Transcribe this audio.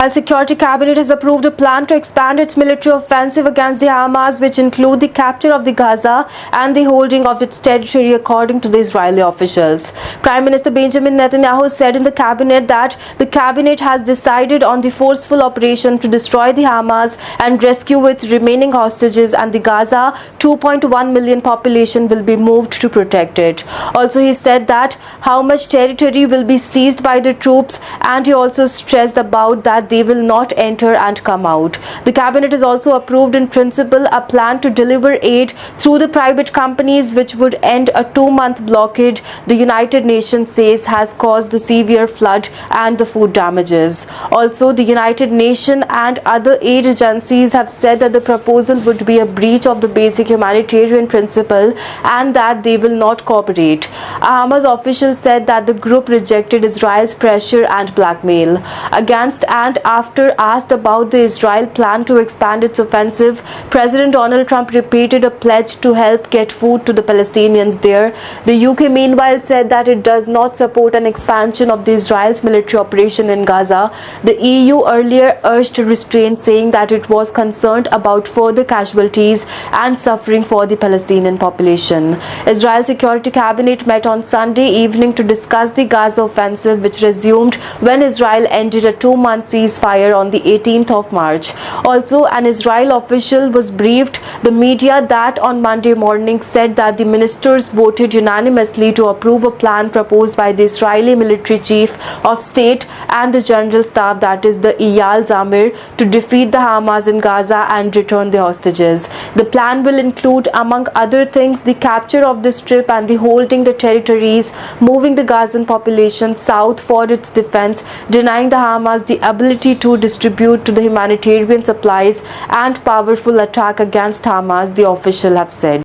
Israel Security Cabinet has approved a plan to expand its military offensive against the Hamas, which include the capture of the Gaza and the holding of its territory, according to the Israeli officials. Prime Minister Benjamin Netanyahu said in the cabinet that the cabinet has decided on the forceful operation to destroy the Hamas and rescue its remaining hostages, and the Gaza 2.1 million population will be moved to protect it. Also, he said that how much territory will be seized by the troops, and he also stressed about that they will not enter and come out. The cabinet has also approved in principle a plan to deliver aid through the private companies, which would end a 2-month blockade the United Nations says has caused the severe flood and the food damages. Also, the United Nations and other aid agencies have said that the proposal would be a breach of the basic humanitarian principle and that they will not cooperate. A Hamas official said that the group rejected Israel's pressure and blackmail. Against and after asked about the Israel plan to expand its offensive, President Donald Trump repeated a pledge to help get food to the Palestinians there. The UK meanwhile said that it does not support an expansion of the Israel's military operation in Gaza. The EU earlier urged restraint, saying that it was concerned about further casualties and suffering for the Palestinian population. Israel Security Cabinet met on Sunday evening to discuss the Gaza offensive, which resumed when Israel ended a 2-month ceasefire on the 18th of March. Also, an Israel official was briefed the media that on Monday morning said that the ministers voted unanimously to approve a plan proposed by the Israeli military chief of state and the general staff, that is the Eyal Zamir, to defeat the Hamas in Gaza and return the hostages. The plan will include, among other things, the capture of the Strip and the holding the territories, moving the Gazan population south for its defense, denying the Hamas the ability to distribute to the humanitarian supplies, and powerful attack against Hamas, the official have said.